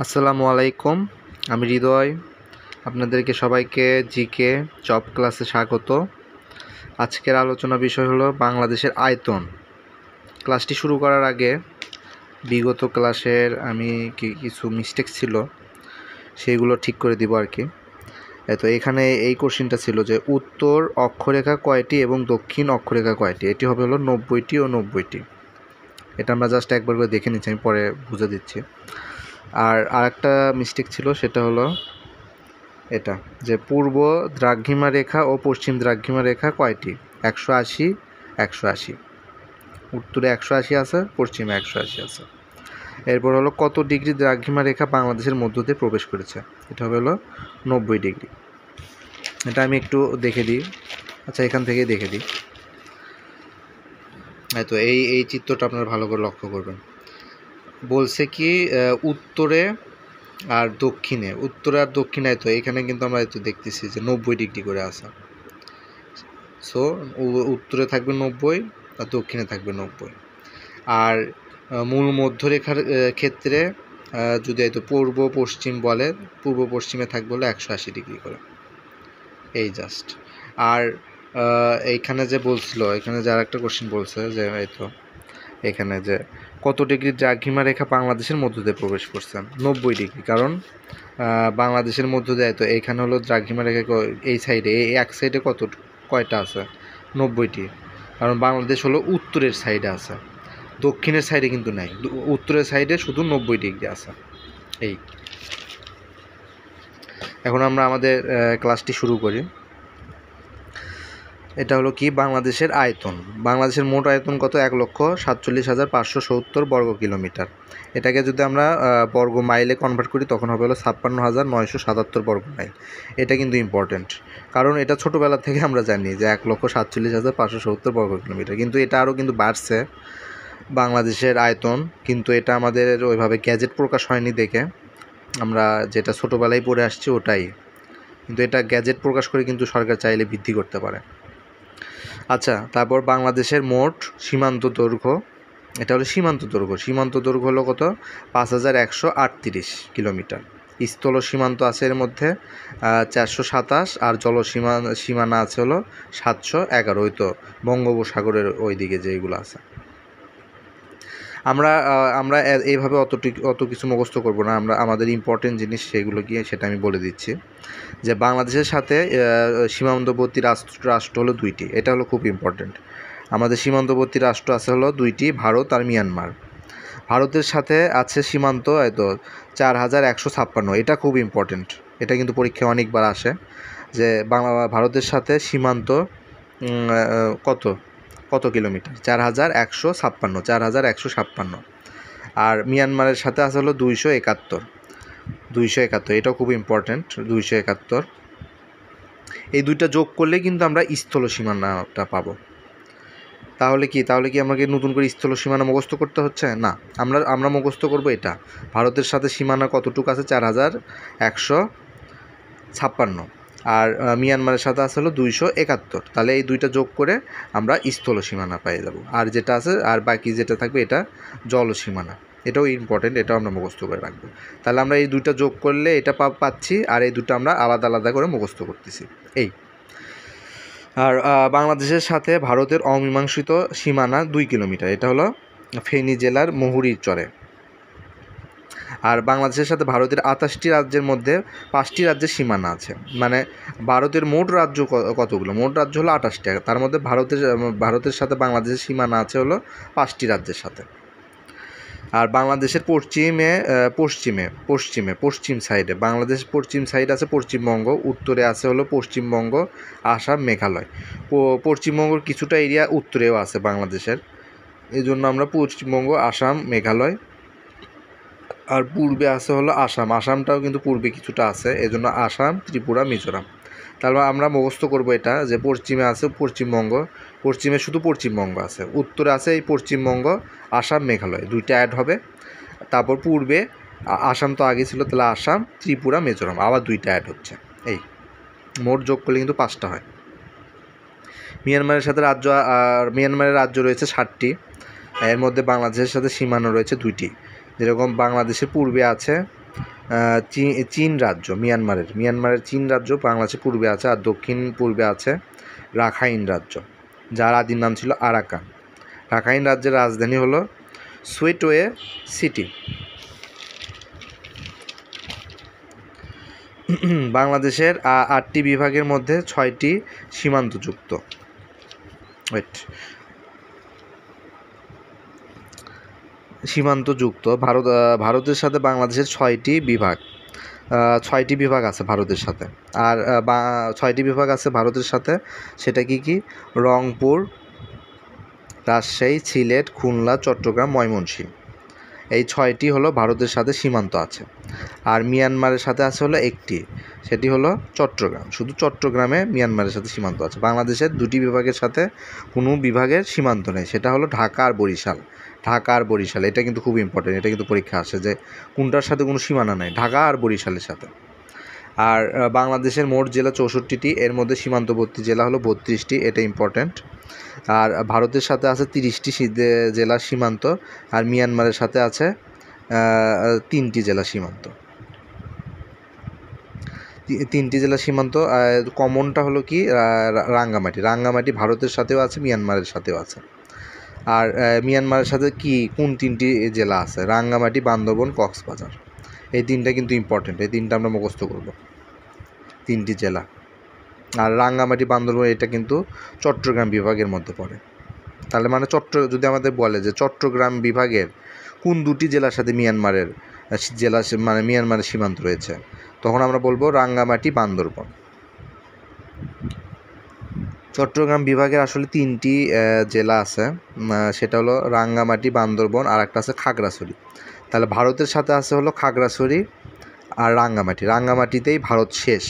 আসসালামু আলাইকুম। আমি হৃদয়। আপনাদেরকে সবাইকে জিকে জব ক্লাসে স্বাগত। আজকের আলোচনা বিষয় হলো বাংলাদেশের আয়তন। ক্লাসটি শুরু করার আগে বিগত ক্লাসের আমি কিছু মিস্টেক ছিল সেইগুলো ঠিক করে দিব আর কি। তো এখানে এই কোশ্চেনটা ছিল যে উত্তর অক্ষরেখা কয়টি এবং দক্ষিণ অক্ষরেখা কয়টি। এটি হবে হলো 90টি ও 90টি। এটা আমরা জাস্ট একবার করে দেখে নিচ্ছি, আমি পরে বুঝে দিচ্ছি। আর আরেকটা মিস্টেক ছিল, সেটা হলো এটা যে পূর্ব দ্রাঘিমা রেখা ও পশ্চিম দ্রাঘিমা রেখা কয়টি। 180, 180। উত্তরে 180 আছে, পশ্চিমে 180 আছে। এরপর হলো কত ডিগ্রি দ্রাঘিমা রেখা বাংলাদেশের মধ্য দিয়ে প্রবেশ করেছে। এটা হবে হলো 90 ডিগ্রি। এটা আমি একটু দেখে দিই। আচ্ছা, এখান থেকেই দেখে দিই। তো এই চিত্রটা আপনারা ভালো করে লক্ষ্য করবেন। বলছে কি উত্তরে আর দক্ষিণে, উত্তরে আর দক্ষিণে, তো এখানে কিন্তু আমরা তো দেখতেছি যে 90 ডিগ্রি করে আছে। সো উত্তরে থাকবে 90 আর দক্ষিণে থাকবে 90। আর মূল মধ্যরেখার ক্ষেত্রে যদি তো পূর্ব পশ্চিম বলে, পূর্ব পশ্চিমে থাকবে হলো 180 ডিগ্রি করে। এই জাস্ট। আর এইখানে যে বলছিল, এখানে যে আরেকটা কোশ্চেন বলছে যে এখানে যে কত ডিগ্রি দ্রাঘিমা রেখা বাংলাদেশের মধ্য দিয়ে প্রবেশ করছে। 90 ডিগ্রি। কারণ বাংলাদেশের মধ্য দিয়ে তো এইখানে হলো দ্রাঘিমা রেখা এই সাইডে, এই এক সাইডে কয়টা আছে? 90টি। কারণ বাংলাদেশ হলো উত্তরের সাইডে আছে, দক্ষিণের সাইডে কিন্তু নাই। উত্তরের সাইডে শুধু 90 ডিগ্রি আছে। এই এখন আমরা আমাদের ক্লাসটি শুরু করি। এটা হলো কি বাংলাদেশের আয়তন। বাংলাদেশের মোট আয়তন কত? 1,47,570 বর্গ কিলোমিটার। এটাকে যদি আমরা বর্গ মাইলে কনভার্ট করি তখন হবে হলো 56,977 বর্গ মাইল। এটা কিন্তু ইম্পর্টেন্ট, কারণ এটা ছোটোবেলা থেকে আমরা জানি যে 1,47,570 বর্গ কিলোমিটার। কিন্তু এটা আরও কিন্তু বাড়ছে বাংলাদেশের আয়তন, কিন্তু এটা আমাদের ওইভাবে গ্যাজেট প্রকাশ হয়নি দেখে আমরা যেটা ছোটোবেলায় পড়ে আসছি ওটাই। কিন্তু এটা গ্যাজেট প্রকাশ করে কিন্তু সরকার চাইলে বৃদ্ধি করতে পারে। আচ্ছা, তারপর বাংলাদেশের মোট সীমান্ত দৈর্ঘ্য। এটা হলো সীমান্ত দৈর্ঘ্য। সীমান্ত দৈর্ঘ্য হলো কত? 5,138 কিলোমিটার। স্থল সীমান্ত আছে এর মধ্যে 427, আর সীমানা আছে হলো 711। ওই তো বঙ্গোপসাগরের ওই দিকে যেগুলো আছে। আমরা এইভাবে অত কিছু মুখস্থ করব না। আমরা আমাদের ইম্পর্টেন্ট জিনিস সেগুলো গিয়ে সেটা আমি বলে দিচ্ছি। যে বাংলাদেশের সাথে সীমান্তবর্তী রাষ্ট্র হলো 2টি। এটা হলো খুব ইম্পর্টেন্ট। আমাদের সীমান্তবর্তী রাষ্ট্র আছে হলো 2টি, ভারত আর মিয়ানমার। ভারতের সাথে আছে সীমান্ত 4,156। এটা খুব ইম্পর্টেন্ট। এটা কিন্তু পরীক্ষায় অনেকবার আসে যে ভারতের সাথে সীমান্ত কত কিলোমিটার? 4,156, 4,156। আর মিয়ানমারের সাথে আছে হলো 271। এটাও খুব ইম্পর্টেন্ট, 271। এই দুইটা যোগ করলে কিন্তু আমরা স্থল সীমানাটা পাবো। তাহলে কি আমাকে নতুন করে স্থল সীমানা মুখস্থ করতে হচ্ছে না? আমরা মুখস্থ করবো এটা ভারতের সাথে সীমানা কতটুকু আছে? 4,156। আর মিয়ানমারের সাথে আছে হলো 271। তাহলে এই দুইটা যোগ করে আমরা স্থল সীমানা পেয়ে যাব। আর যেটা আছে, আর বাকি যেটা থাকবে এটা জল সীমানা। এটাও ইম্পর্টেন্ট, এটাও আমরা মুখস্থ করে রাখবো। তাহলে আমরা এই দুইটা যোগ করলে এটা পাচ্ছি, আর এই দুটো আমরা আলাদা আলাদা করে মুখস্থ করতেছি। এই আর বাংলাদেশের সাথে ভারতের অমীমাংসিত সীমানা 2 কিলোমিটার। এটা হলো ফেনী জেলার মহুরীর চরে। আর বাংলাদেশের সাথে ভারতের 28টি রাজ্যের মধ্যে 5টি রাজ্যের সীমানা আছে। মানে ভারতের মোট রাজ্য কতগুলো? মোট রাজ্য হলো 28টা। তার মধ্যে ভারতের সাথে বাংলাদেশের সীমানা আছে হলো 5টি রাজ্যের সাথে। আর বাংলাদেশের পশ্চিম সাইডে, বাংলাদেশের পশ্চিম সাইড আছে পশ্চিমবঙ্গ, উত্তরে আছে হলো পশ্চিমবঙ্গ, আসাম, মেঘালয়। পশ্চিমবঙ্গের কিছুটা এরিয়া উত্তরেও আছে বাংলাদেশের, এই জন্য আমরা পশ্চিমবঙ্গ, আসাম, মেঘালয়। আর পূর্বে আছে হলো আসামটাও কিন্তু পূর্বে কিছুটা আছে, এজন্য আসাম, ত্রিপুরা, মিজোরাম। তাহলে আমরা মুখস্থ করবো এটা যে পশ্চিমে আছে পশ্চিমবঙ্গ, পশ্চিমে শুধু পশ্চিমবঙ্গ আছে, উত্তরে আছে এই পশ্চিমবঙ্গ, আসাম, মেঘালয়, দুইটা অ্যাড হবে। তারপর পূর্বে আসাম তো আগে ছিল, তাহলে আসাম, ত্রিপুরা, মিজোরাম, আবার দুইটা অ্যাড হচ্ছে। এই মোট যোগ করলে কিন্তু 5টা হয়। মিয়ানমারের রাজ্য রয়েছে 7টি। এর মধ্যে বাংলাদেশের সাথে সীমানা রয়েছে 2টি। যেরকম বাংলাদেশের পূর্বে আছে চীন রাজ্য, মিয়ানমারের চীন রাজ্য বাংলাদেশের পূর্বে আছে, আর দক্ষিণ পূর্বে আছে রাখাইন রাজ্য, যার আদির নাম ছিল আরাকান। রাখাইন রাজ্যের রাজধানী হলো সোয়েটোয়ে সিটি। বাংলাদেশের 8টি বিভাগের মধ্যে 6টি সীমান্তযুক্ত। ভারতের সাথে বাংলাদেশের 6টি বিভাগ আছে ভারতের সাথে। আর 6টি বিভাগ আছে ভারতের সাথে, সেটা কি? রংপুর, রাজশাহী, সিলেট, খুলনা, চট্টগ্রাম, ময়মনসিংহ। এই 6টি হলো ভারতের সাথে সীমান্ত আছে। আর মিয়ানমারের সাথে আছে হলো একটি, সেটি হলো চট্টগ্রাম। শুধু চট্টগ্রামে মিয়ানমারের সাথে সীমান্ত আছে। বাংলাদেশের 2টি বিভাগের সাথে কোনো বিভাগের সীমান্ত নেই, সেটা হলো ঢাকা আর বরিশাল। এটা কিন্তু খুব ইম্পর্টেন্ট, এটা কিন্তু পরীক্ষা আসে যে কোনটার সাথে কোনো সীমানা নাই, ঢাকা আর বরিশালের সাথে। আর বাংলাদেশের মোট জেলা 64টি, এর মধ্যে সীমান্তবর্তী জেলা হলো 32টি, এটা ইম্পর্টেন্ট। আর ভারতের সাথে আছে 30টি জেলার সীমান্ত, আর মিয়ানমারের সাথে আছে 3টি জেলা সীমান্ত। 3টি জেলা সীমান্ত। কমনটা হলো কি? রাঙ্গামাটি ভারতের সাথেও আছে, মিয়ানমারের সাথেও আছে। আর মিয়ানমারের সাথে কোন 3টি জেলা আছে? রাঙ্গামাটি, বান্দরবন, কক্সবাজার। এই 3টা কিন্তু ইম্পর্টেন্ট, এই 3টা আমরা মুখস্থ করব, 3টি জেলা। আর রাঙ্গামাটি, বান্দরবন এটা কিন্তু চট্টগ্রাম বিভাগের মধ্যে পড়ে। তাহলে মানে যদি আমাদের বলে যে চট্টগ্রাম বিভাগের কোন 2টি জেলার সাথে মিয়ানমারের সীমান্ত রয়েছে, তখন আমরা বলবো রাঙ্গামাটি, বান্দরবন। চট্টগ্রাম বিভাগের আসলে 3টি জেলা আছে, সেটা হলো রাঙ্গামাটি, বান্দরবন, আর একটা আছে খাগড়াছড়ি। তাহলে ভারতের সাথে আছে হলো খাগড়াছড়ি আর রাঙ্গামাটিতেই ভারত শেষ।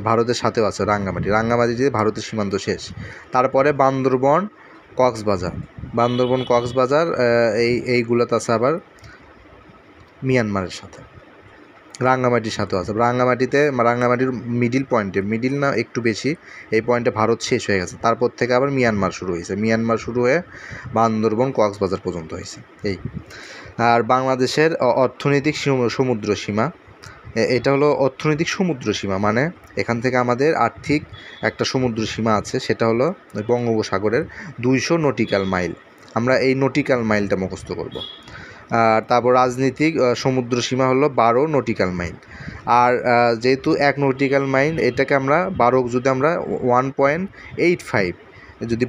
ভারতের সাথেও আছে রাঙ্গামাটিতে ভারতের সীমান্ত শেষ। তারপরে বান্দরবন, কক্সবাজার এইগুলোতে আছে আবার মিয়ানমারের সাথে। রাঙ্গামাটির সাথেও আছে। রাঙ্গামাটির মিডিল না একটু বেশি, এই পয়েন্টে ভারত শেষ হয়ে গেছে। তারপর থেকে আবার মিয়ানমার শুরু হয়ে বান্দরবন, কক্সবাজার পর্যন্ত হয়েছে। আর বাংলাদেশের অর্থনৈতিক সমুদ্র সীমা, এটা হলো অর্থনৈতিক সমুদ্র সীমা, মানে এখান থেকে আমাদের আর্থিক একটা সমুদ্র সীমা আছে, সেটা হলো বঙ্গোপসাগরের 200 নটিক্যাল মাইল। আমরা এই নটিক্যাল মাইলটা মুখস্থ করব। আর তারপর রাজনীতিক সমুদ্র সীমা হলো 12 নটিক্যাল মাইল। আর যেহেতু 1 নটিক্যাল মাইল, এটাকে আমরা 12 যদি আমরা 1.85 যদি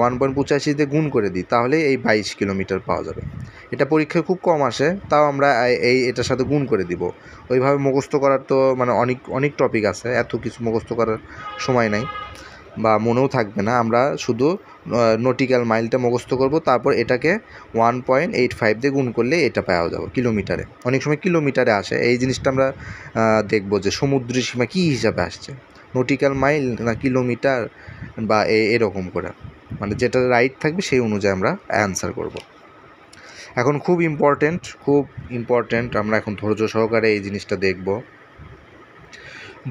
1.85 গুণ করে দিই, তাহলে এই 22 কিলোমিটার পাওয়া যাবে। এটা পরীক্ষায় খুব কম আসে, তাও আমরা এটার সাথে গুণ করে দিব। ওইভাবে মুখস্থ করার তো মানে অনেক টপিক আছে, এত কিছু মুখস্থ করার সময় নাই বা মনেও থাকবে না। আমরা শুধু নটিক্যাল মাইলটা মুখস্থ করব, তারপর এটাকে 1.85 দিয়ে গুণ করলে এটা পাওয়া যাবে কিলোমিটারে। অনেক সময় কিলোমিটারে আসে, এই জিনিসটা আমরা দেখব যে সমুদ্র সীমা কী হিসাবে আসছে, নটিক্যাল মাইল না কিলোমিটার, বা এরকম করে, মানে যেটা রাইট থাকবে সেই অনুযায়ী আমরা অ্যান্সার করব। এখন খুব ইম্পর্টেন্ট, আমরা এখন ধৈর্য সহকারে এই জিনিসটা দেখব।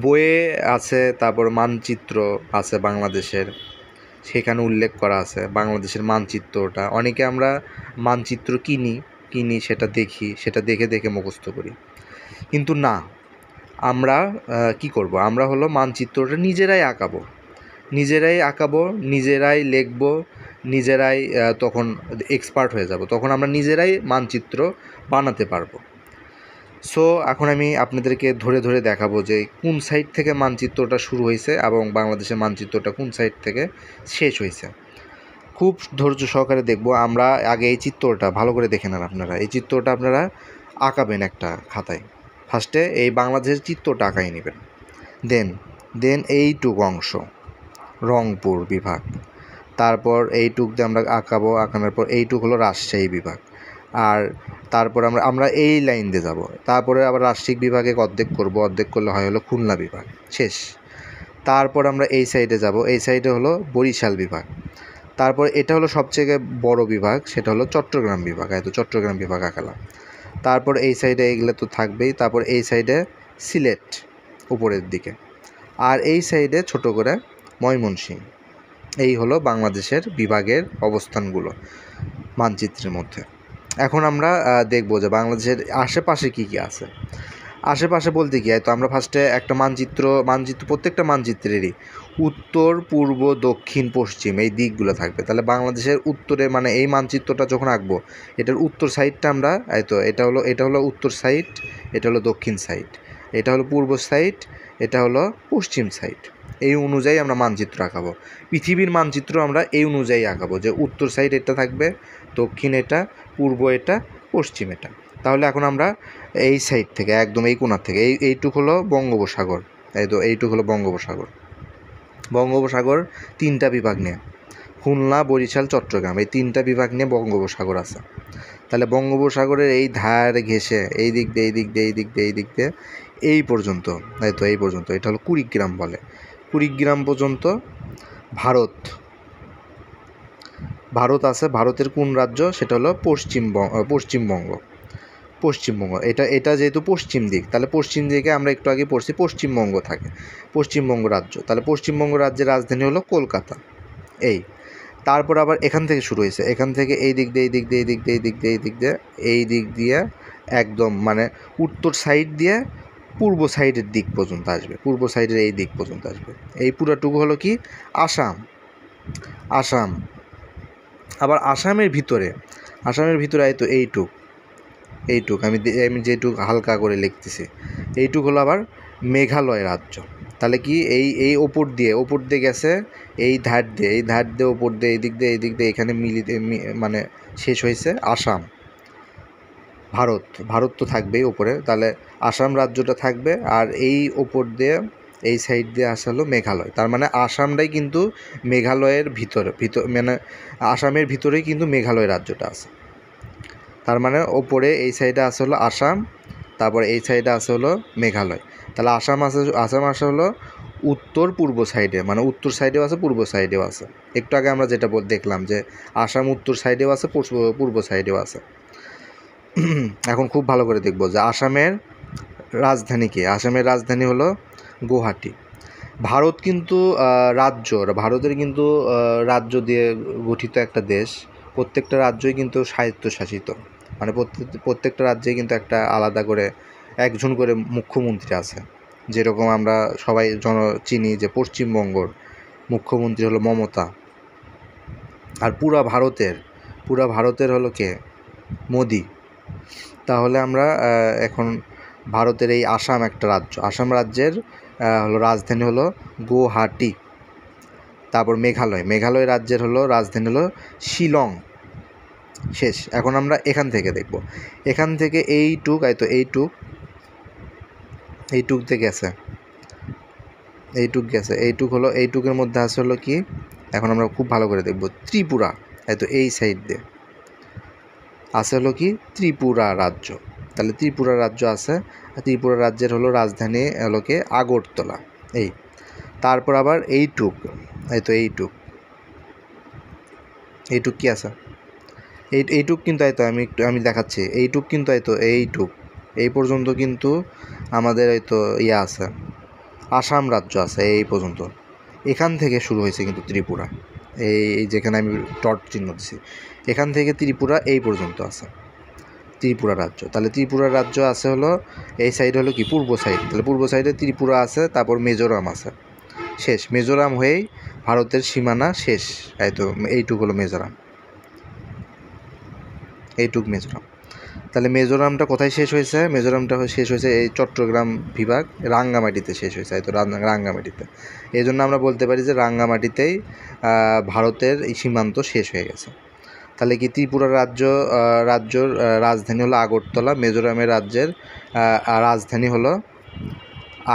বইয়ে আছে, তারপর মানচিত্র আছে বাংলাদেশের, সেখানে উল্লেখ করা আছে বাংলাদেশের মানচিত্রটা। অনেকে আমরা মানচিত্র কিনি সেটা দেখে মুখস্থ করি, কিন্তু না, আমরা কি করব? আমরা হলো মানচিত্রটা নিজেরাই আঁকাবো, নিজেরাই লিখবো, নিজেরাই তখন এক্সপার্ট হয়ে যাব, তখন আমরা নিজেরাই মানচিত্র বানাতে পারবো। সো এখন আমি আপনাদেরকে ধরে দেখাবো যে কোন সাইড থেকে মানচিত্রটা শুরু হয়েছে এবং বাংলাদেশের মানচিত্রটা কোন সাইড থেকে শেষ হয়েছে। খুব ধৈর্য সহকারে দেখব। আমরা আগে এই চিত্রটা ভালো করে দেখে নেন আপনারা। এই চিত্রটা আপনারা আঁকাবেন একটা খাতায়। ফার্স্টে এই বাংলাদেশের চিত্রটা আঁকাই নেবেন, দেন এইটুকু অংশ রংপুর বিভাগ, তারপর এইটুক দিয়ে আমরা আঁকানোর পর এইটুক হলো রাজশাহী বিভাগ, আর তারপর আমরা এই লাইন দিয়ে যাব, তারপরে আবার রাজশাহী বিভাগে অর্ধেক করলে হয় হলো খুলনা বিভাগ, শেষ। তারপর আমরা এই সাইডে যাব, এই সাইডে হলো বরিশাল বিভাগ, তারপর এটা হলো সবচেয়ে বড় বিভাগ, সেটা হলো চট্টগ্রাম বিভাগ। তো চট্টগ্রাম বিভাগ আঁকালাম। তারপর এই সাইডে এগুলো তো থাকবেই, তারপর এই সাইডে সিলেট উপরের দিকে, আর এই সাইডে ছোট করে ময়মনসিংহ। এই হলো বাংলাদেশের বিভাগের অবস্থানগুলো মানচিত্রের মধ্যে। এখন আমরা দেখব যে বাংলাদেশের আশেপাশে কী কী আছে। আশেপাশে বলতে কি তো আমরা ফার্স্টে একটা মানচিত্র প্রত্যেকটা মানচিত্রেরই উত্তর, পূর্ব, দক্ষিণ, পশ্চিম এই দিকগুলো থাকবে। তাহলে বাংলাদেশের উত্তরে মানে এই মানচিত্রটা যখন আঁকবো, এটার উত্তর সাইডটা আমরা এটা হলো উত্তর সাইড, এটা হলো দক্ষিণ সাইড, এটা হলো পূর্ব সাইড, এটা হলো পশ্চিম সাইড। এই অনুযায়ী আমরা মানচিত্র আঁকাবো। পৃথিবীর মানচিত্র আমরা এই অনুযায়ী আঁকাবো যে উত্তর সাইড এটা থাকবে, দক্ষিণ এটা, পূর্ব এটা, পশ্চিম এটা। তাহলে এখন আমরা এই সাইড থেকে একদম এই কোণার থেকে এইটুক হলো বঙ্গোপসাগর, এইটুক হলো বঙ্গোপসাগর। বঙ্গোপসাগর 3টা বিভাগ নিয়ে, খুলনা, বরিশাল, চট্টগ্রাম এই 3টা বিভাগ নিয়ে বঙ্গোপসাগর আছে। তাহলে বঙ্গোপসাগরের এই ধার ঘেঁষে এই দিক দিয়ে এই দিক দিয়ে এই দিক দিয়ে এই দিক দিয়ে এই পর্যন্ত, এই পর্যন্ত এটা হলো কুড়িগ্রাম বলে। কুড়িগ্রাম পর্যন্ত ভারত আছে। ভারতের কোন রাজ্য? সেটা হলো পশ্চিমবঙ্গ। এটা যেহেতু পশ্চিম দিক, তাহলে পশ্চিম দিকে আমরা একটু আগে পড়ছি পশ্চিমবঙ্গ থাকে, পশ্চিমবঙ্গ রাজ্য। তাহলে পশ্চিমবঙ্গ রাজ্যের রাজধানী হলো কলকাতা। তারপর আবার এখান থেকে শুরু হয়েছে, এখান থেকে এই দিক দিয়ে এই দিক দিয়ে এই দিক দিয়ে এই দিক দিয়ে এই দিক দিয়ে এই দিক দিয়ে একদম মানে উত্তর সাইড দিয়ে পূর্ব সাইডের দিক পর্যন্ত আসবে, পূর্ব সাইডের এই দিক পর্যন্ত আসবে। এই পুরাটুকু হলো কি আসাম। আবার আসামের ভিতরে তো এইটুক আমি যেটুক হালকা করে লিখতেছি, এইটুক হলো আবার মেঘালয় রাজ্য। তাহলে কি এই ওপর দিয়ে গেছে, এই ধার দিয়ে ওপর দিয়ে এই দিক দিয়ে এখানে মানে শেষ হয়েছে আসাম। ভারত তো থাকবেই ওপরে, তাহলে আসাম রাজ্যটা থাকবে, আর এই ওপর দিয়ে এই সাইড দিয়ে আসা হলো মেঘালয়। তার মানে আসামটাই কিন্তু মেঘালয়ের ভিতর মানে আসামের ভিতরেই কিন্তু মেঘালয় রাজ্যটা আছে। তার মানে ওপরে এই সাইডে আসা হলো আসাম, তারপরে এই সাইডে আসা হলো মেঘালয়। তাহলে আসাম আসা হলো উত্তর পূর্ব সাইডে, মানে উত্তর সাইডেও আছে, পূর্ব সাইডেও আছে। একটু আগে আমরা যেটা দেখলাম যে আসাম উত্তর সাইডেও আছে, পূর্ব সাইডেও আছে। এখন খুব ভালো করে দেখব যে আসামের রাজধানী কি। আসামের রাজধানী হলো গুয়াহাটি। ভারত কিন্তু ভারতের কিন্তু রাজ্য দিয়ে গঠিত একটা দেশ। প্রত্যেকটা রাজ্যই কিন্তু স্বায়ত্তশাসিত, মানে প্রত্যেকটা রাজ্যে কিন্তু একটা আলাদা করে একজন করে মুখ্যমন্ত্রী আছে। যেরকম আমরা সবাই চিনি যে পশ্চিমবঙ্গর মুখ্যমন্ত্রী হলো মমতা, আর পুরা ভারতের হলো কে? মোদি। তাহলে আমরা এখন ভারতের এই আসাম একটা রাজ্য, আসাম রাজ্যের হলো রাজধানী হলো গুয়াহাটি। তারপর মেঘালয় রাজ্যের হলো রাজধানী হলো শিলং। শেষ। এখন আমরা এখান থেকে দেখব, এখান থেকে এইটুক গেছে, এইটুকের মধ্যে আছে হলো কি, এখন আমরা খুব ভালো করে দেখব ত্রিপুরা। এই সাইড দিয়ে আছে হলো কি ত্রিপুরা রাজ্য। তাহলে ত্রিপুরা রাজ্য আছে, ত্রিপুরা রাজ্যের হলো রাজধানী হলো কি আগরতলা। তারপর আবার এইটুক কি আছে, এইটুক কিন্তু আমি দেখাচ্ছি, এইটুক কিন্তু এই পর্যন্ত কিন্তু আমাদের আছে, আসাম রাজ্য আছে এই পর্যন্ত। এখান থেকে শুরু হয়েছে কিন্তু ত্রিপুরা, এই যেখানে আমি ডট চিহ্ন দিচ্ছি, এখান থেকে ত্রিপুরা এই পর্যন্ত আছে ত্রিপুরা রাজ্য। তাহলে ত্রিপুরা রাজ্য আছে হলো এই সাইড হলো কি পূর্ব সাইড। তাহলে পূর্ব সাইডে ত্রিপুরা আছে, তারপর মিজোরাম আছে। শেষ। মিজোরাম হয়েই ভারতের সীমানা শেষ। এইটুক হলো মিজোরাম, তাহলে মিজোরামটা কোথায় শেষ হয়েছে? মিজোরামটা শেষ হয়েছে এই চট্টগ্রাম বিভাগ রাঙ্গামাটিতে শেষ হয়েছে, রাঙ্গামাটিতে। এই জন্য আমরা বলতে পারি যে রাঙ্গামাটিতেই ভারতের এই সীমান্ত শেষ হয়ে গেছে। তাহলে কি ত্রিপুরা রাজ্যর রাজধানী হলো আগরতলা, মিজোরামের রাজ্যের রাজধানী হলো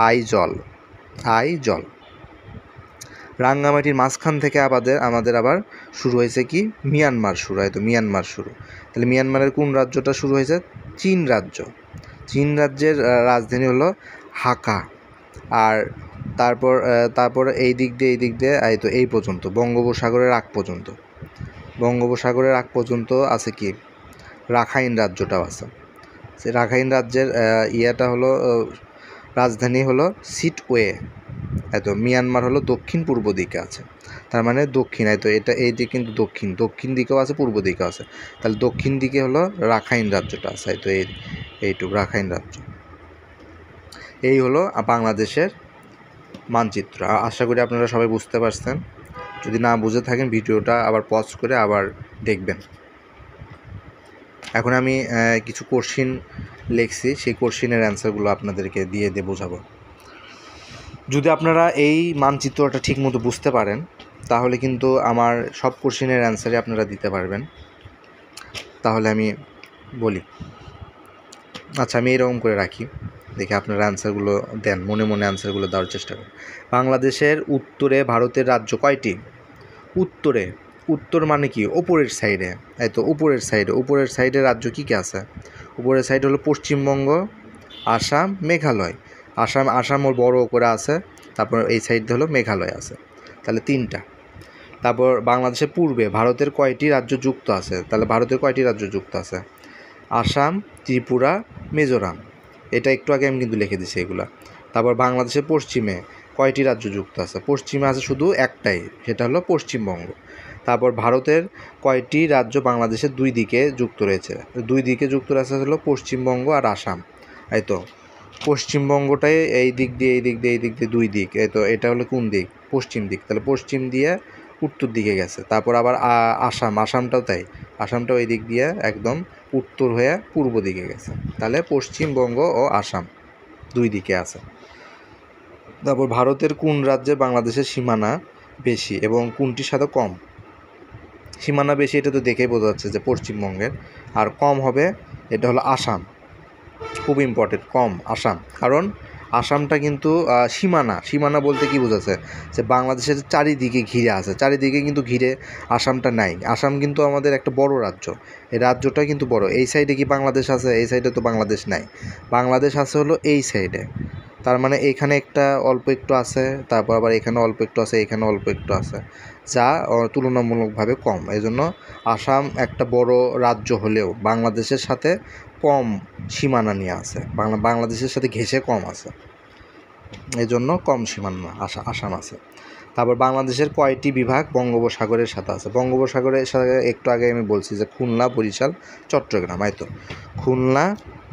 আইজল। রাঙ্গামাটির মাঝখান থেকে আমাদের আবার শুরু হয়েছে কি মিয়ানমার শুরু। তাহলে মিয়ানমারের কোন রাজ্যটা শুরু হয়েছে? চীন রাজ্যের রাজধানী হলো হাকা। আর তারপর এই দিক দিয়ে এই পর্যন্ত বঙ্গোপসাগরের আগ পর্যন্ত আছে কি রাখাইন রাজ্যটাও আছে। রাখাইন রাজ্যের হলো রাজধানী হলো সিটওয়ে। এত মিয়ানমার হলো দক্ষিণ পূর্ব দিকে আছে, তার মানে দক্ষিণ। তো এটা এই দিকে কিন্তু দক্ষিণ দিকেও আছে, পূর্ব দিকেও আছে, তাহলে দক্ষিণ দিকে হলো রাখাইন রাজ্যটা আছে। তো এইটুকু রাখাইন রাজ্য। এই হলো বাংলাদেশের মানচিত্র। আশা করি আপনারা সবাই বুঝতে পারছেন। যদি না বুঝে থাকেন ভিডিওটা আবার পজ করে আবার দেখবেন। এখন আমি কিছু কোশ্চিন লিখছি, সেই কোশ্চিনের অ্যান্সারগুলো আপনাদেরকে দিয়ে বোঝাবো। যদি আপনারা এই মানচিত্রটা ঠিকমতো বুঝতে পারেন তাহলে কিন্তু আমার সব কোশ্চিনের অ্যান্সারই আপনারা দিতে পারবেন। তাহলে আমি বলি, আচ্ছা আমি এরকম করে রাখি, দেখে আপনারা অ্যান্সারগুলো দেন, মনে মনে অ্যান্সারগুলো দেওয়ার চেষ্টা করেন। বাংলাদেশের উত্তরে ভারতের রাজ্য কয়টি? উত্তর মানে কি? উপরের সাইডে। তো উপরের সাইডে রাজ্য কী কী আছে? উপরের সাইডে হলো পশ্চিমবঙ্গ, আসাম, মেঘালয়। আসাম ওর বড় করে আছে, তারপর এই সাইডে হলো মেঘালয় আছে, তাহলে 3টা। তারপর বাংলাদেশের পূর্বে ভারতের কয়টি রাজ্য যুক্ত আছে? তাহলে ভারতের কয়টি রাজ্য যুক্ত আছে? আসাম, ত্রিপুরা, মিজোরাম। এটা একটু আগে আমি কিন্তু লিখে দিছি এগুলা। তারপর বাংলাদেশের পশ্চিমে কয়টি রাজ্য যুক্ত আছে? পশ্চিমে আছে শুধু একটাই, সেটা হলো পশ্চিমবঙ্গ। তারপর ভারতের কয়টি রাজ্য বাংলাদেশের দুই দিকে যুক্ত রয়েছে? দুই দিকে যুক্ত রয়েছে হলো পশ্চিমবঙ্গ আর আসাম। এই তো পশ্চিমবঙ্গটাই এই দিক দিয়ে দুই দিক। তো এটা হলো কোন দিক? পশ্চিম দিক। তাহলে পশ্চিম দিয়ে উত্তর দিকে গেছে। তারপর আবার আসামটাও তাই, আসামটাও এই দিক দিয়ে একদম উত্তর হয়ে পূর্ব দিকে গেছে। তাহলে পশ্চিমবঙ্গ ও আসাম দুই দিকে আছে। তারপর ভারতের কোন রাজ্যে বাংলাদেশের সীমানা বেশি এবং কোনটির সাথে কম? সীমানা বেশি এটা তো দেখেই বোঝা যাচ্ছে যে পশ্চিমবঙ্গের, আর কম হবে এটা হলো আসাম। খুব ইম্পর্টেন্ট, কম আসাম, কারণ আসামটা কিন্তু সীমানা বলতে কি বোঝাচ্ছে? যে বাংলাদেশের চারিদিকে ঘিরে আছে, চারিদিকে কিন্তু ঘিরে আসামটা নাই। আসাম কিন্তু আমাদের একটা বড় রাজ্য, এই রাজ্যটা কিন্তু বড়। এই সাইডে কি বাংলাদেশ আছে? এই সাইডে তো বাংলাদেশ নাই, বাংলাদেশ আছে হলো এই সাইডে। তার মানে এখানে একটা অল্প একটু আছে, তারপর আবার এখানে অল্প একটু আছে, এখানে অল্প একটু আছে, যা তুলনামূলকভাবে কম। এই জন্য আসাম একটা বড় রাজ্য হলেও বাংলাদেশের সাথে কম সীমানা নিয়ে আছে, বাংলাদেশের সাথে ঘেঁষে কম আছে, এই জন্য কম সীমানা আসাম আছে। তারপর বাংলাদেশের কয়টি বিভাগ বঙ্গোপসাগরের সাথে আছে? বঙ্গোপসাগরের সাথে একটু আগে আমি বলছি যে খুলনা, বরিশাল, চট্টগ্রাম। তো খুলনা,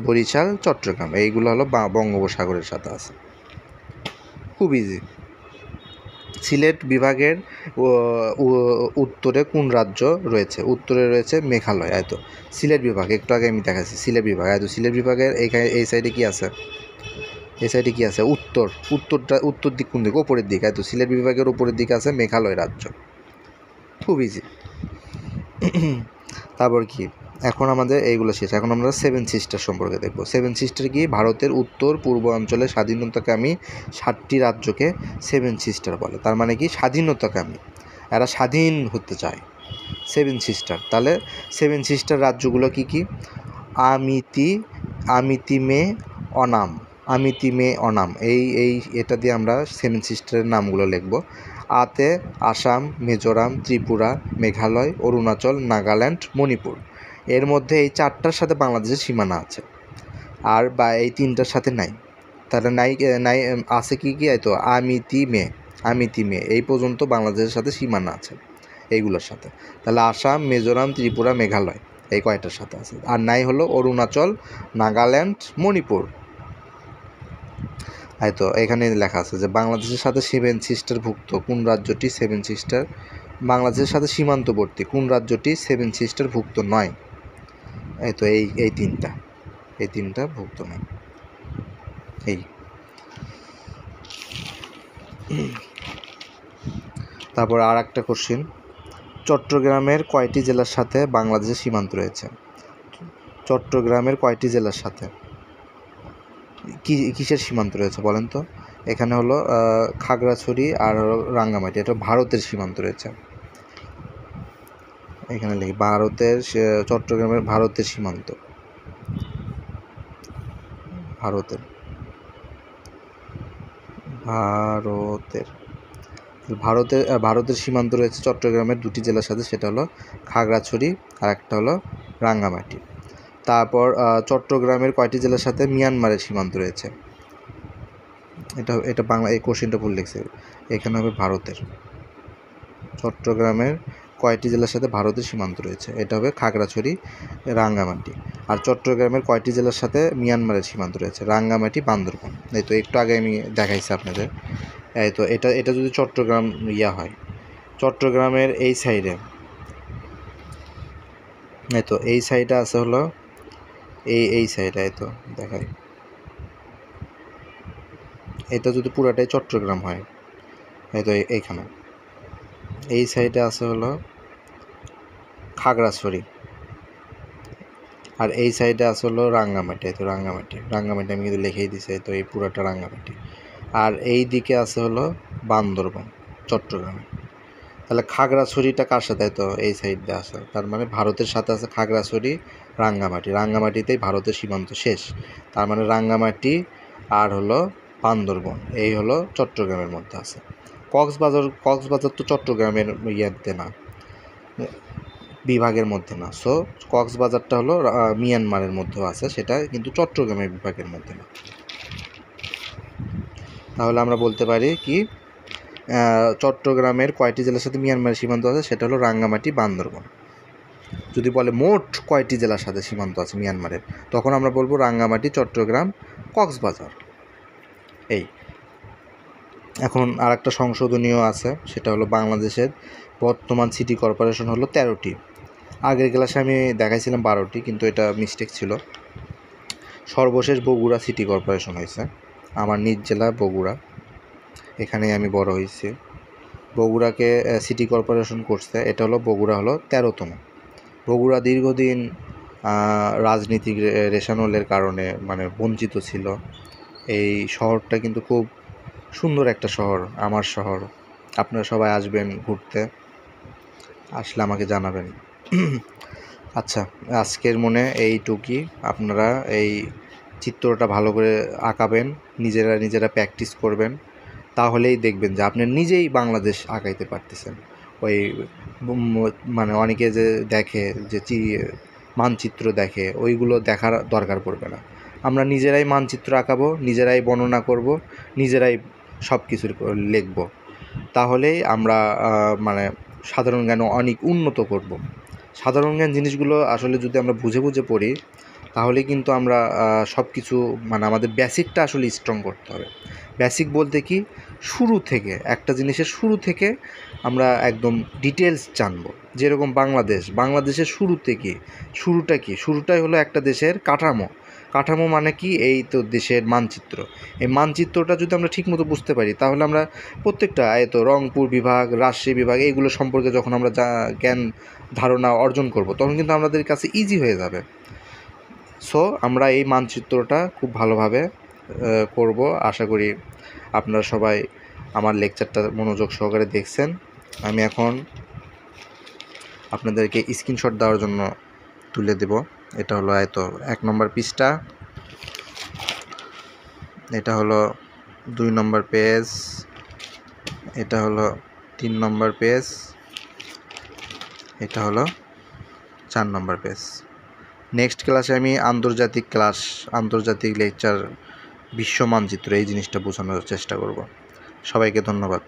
বরিশাল, চট্টগ্রাম এইগুলো হলো বঙ্গোপসাগরের সাথে আছে। খুব ইজি। সিলেট বিভাগের উত্তরে কোন রাজ্য রয়েছে? উত্তরে রয়েছে মেঘালয়। তো সিলেট বিভাগ একটু আগে আমি দেখাচ্ছি, সিলেট বিভাগ। তো সিলেট বিভাগের এই সাইডে কি আছে? এই সাইডে কি আছে? উত্তর দিক কোন দিক? ওপরের দিক। তো সিলেট বিভাগের উপরের দিকে আছে মেঘালয় রাজ্য। খুব ইজি। তারপর কি, এখন আমাদের এইগুলো শেষ, এখন আমরা 7 সিস্টার সম্পর্কে দেখব। 7 সিস্টার কি? ভারতের উত্তর পূর্ব অঞ্চলে স্বাধীনতাকামী 7টি রাজ্যকে 7 সিস্টার বলে। তার মানে কি? স্বাধীনতাকামী, এরা স্বাধীন হতে চায়, 7 সিস্টার। তাহলে 7 সিস্টার রাজ্যগুলো কি কি? আমিতি মে অনাম, এটা দিয়ে আমরা 7 সিস্টারের নামগুলো লিখব। আতে আসাম, মিজোরাম, ত্রিপুরা, মেঘালয়, অরুণাচল, নাগাল্যান্ড, মণিপুর। এর মধ্যে এই 4টার সাথে বাংলাদেশের সীমানা আছে, আর এই 3টার সাথে নাই। তাহলে নাই আছে কি কি? তো আমিতি মে এই পর্যন্ত বাংলাদেশের সাথে সীমানা আছে এইগুলোর সাথে। তাহলে আসাম, মিজোরাম, ত্রিপুরা, মেঘালয় এই কয়টার সাথে আছে। আর নাই হলো অরুণাচল, নাগাল্যান্ড, মণিপুর। তো এখানে লেখা আছে যে বাংলাদেশের সাথে 7 সিস্টারভুক্ত কোন রাজ্যটি 7 সিস্টার? বাংলাদেশের সাথে সীমান্তবর্তী কোন রাজ্যটি 7 সিস্টারভুক্ত নয়? তো এই তিনটা ভুক্ত নয়। তারপর আর একটা কোশ্চিন, চট্টগ্রামের কয়টি জেলার সাথে বাংলাদেশের সীমান্ত রয়েছে? চট্টগ্রামের কয়টি জেলার সাথে কিসের সীমান্ত রয়েছে বলেন তো? এখানে হলো খাগড়াছড়ি আর রাঙ্গামাটি, এটা ভারতের সীমান্ত রয়েছে। এখানে লিখি চট্টগ্রামের ভারতের সীমান্ত, ভারতের সীমান্ত রয়েছে চট্টগ্রামের 2টি জেলার সাথে, সেটা হলো খাগড়াছড়ি আর একটা হলো রাঙ্গামাটি। তারপর চট্টগ্রামের কয়টি জেলার সাথে মিয়ানমারের সীমান্ত রয়েছে? এটা বাংলা, এই কোশ্চেনটা ভুল লিখছে, এখানে হবে ভারতের। চট্টগ্রামের কয়টি জেলার সাথে ভারতের সীমান্ত রয়েছে? এটা হবে খাগড়াছড়ি, রাঙ্গামাটি। আর চট্টগ্রামের কয়টি জেলার সাথে মিয়ানমারের সীমান্ত রয়েছে? রাঙ্গামাটি, বান্দরবান। এই তো একটু আগে আমি দেখাইছি আপনাদের। এই তো এটা যদি চট্টগ্রাম হয়, চট্টগ্রামের এই সাইডে, এই তো এই সাইডে আছে হলো এই সাইডে, এই তো দেখাই, এটা যদি পুরাটাই চট্টগ্রাম হয়, এই তো এইখানে এই সাইডে আছে হলো খাগড়াছড়ি, আর এই সাইডে আছে হলো রাঙ্গামাটি। এই তো রাঙ্গামাটি আমি কিন্তু লিখেই দিছি, তো এই পুরাটা রাঙ্গামাটি। আর এই দিকে আছে হলো বান্দরবান, চট্টগ্রামে। তাহলে খাগড়াছড়িটা কার সাথে? তো এই সাইড দিয়ে আছে, তার মানে ভারতের সাথে আছে খাগড়াছড়ি, রাঙ্গামাটিতেই ভারতের সীমান্ত শেষ। তার মানে রাঙ্গামাটি আর হলো বান্দরবান, এই হলো চট্টগ্রামের মধ্যে আছে। কক্সবাজার তো চট্টগ্রামের ইয়েতে না, বিভাগের মধ্যে না। সো কক্সবাজারটা হলো মিয়ানমারের মধ্যেও আছে, সেটা কিন্তু চট্টগ্রামের বিভাগের মধ্যে না। তাহলে আমরা বলতে পারি কি, চট্টগ্রামের কয়টি জেলার সাথে মিয়ানমারের সীমান্ত আছে? সেটা হলো রাঙ্গামাটি, বান্দরবান। যদি বলে মোট কয়টি জেলার সাথে সীমান্ত আছে মিয়ানমারের, তখন আমরা বলবো রাঙ্গামাটি, চট্টগ্রাম, কক্সবাজার। এই এখন আর একটা সংশোধনীয় আছে, সেটা হলো বাংলাদেশের বর্তমান সিটি কর্পোরেশন হলো 13টি। আগের ক্লাসে আমি দেখাইছিলাম 12টি, কিন্তু এটা মিস্টেক ছিল। সর্বশেষ বগুড়া সিটি কর্পোরেশন হয়েছে, আমার নিজ জেলা বগুড়া, এখানেই আমি বড় হয়েছি। বগুড়াকে সিটি কর্পোরেশন করছে, এটা হলো বগুড়া হলো 13তম। বগুড়া দীর্ঘদিন রাজনীতিক রেশানলের কারণে মানে বঞ্চিত ছিল। এই শহরটা কিন্তু খুব সুন্দর একটা শহর, আমার শহর। আপনারা সবাই আসবেন ঘুরতে, আসলে আমাকে জানাবেন। আচ্ছা, আজকের মনে এইটুকুই। আপনারা এই চিত্রটা ভালো করে আঁকাবেন, নিজেরা প্র্যাকটিস করবেন, তাহলেই দেখবেন যে আপনি নিজেই বাংলাদেশ আঁকাইতে পারতেছেন। ওই মানে অনেকে যে দেখে, যে মানচিত্র দেখে, ওইগুলো দেখার দরকার পড়বে না। আমরা নিজেরাই মানচিত্র আঁকাবো, নিজেরাই বর্ণনা করব, নিজেরাই সব কিছু লিখব, তাহলেই আমরা মানে সাধারণ জ্ঞান অনেক উন্নত করব। সাধারণ জ্ঞান জিনিসগুলো আসলে যদি আমরা বুঝে পড়ি, তাহলে কিন্তু আমরা সব কিছু মানে আমাদের বেসিকটা আসলে স্ট্রং করতে হবে। বেসিক বলতে কি, শুরু থেকে একটা জিনিসের শুরু থেকে আমরা একদম ডিটেলস জানবো। যেরকম বাংলাদেশের শুরুটাই হলো একটা দেশের কাঠামো মানে কি, এই তো দেশের মানচিত্র। এই মানচিত্রটা যদি আমরা ঠিকমতো বুঝতে পারি, তাহলে আমরা প্রত্যেকটা তো রংপুর বিভাগ, রাজশাহী বিভাগ, এইগুলো সম্পর্কে যখন আমরা জ্ঞান ধারণা অর্জন করব, তখন কিন্তু আমাদের কাছে ইজি হয়ে যাবে। সো আমরা এই মানচিত্রটা খুব ভালোভাবে করব। আশা করি আপনারা সবাই আমার লেকচারটা মনোযোগ সহকারে দেখছেন। আমি এখন আপনাদেরকে স্ক্রিনশট দেওয়ার জন্য তুলে দেব। এটা হলো 1 নম্বর পৃষ্ঠা, এটা হলো 2 নম্বর পেজ, এটা হলো 3 নম্বর পেজ, এটা হলো 4 নম্বর পেজ। নেক্সট ক্লাসে আমি আন্তর্জাতিক লেকচার, বিশ্ব মানচিত্র, এই জিনিসটা বোঝানোর চেষ্টা করব। সবাইকে ধন্যবাদ।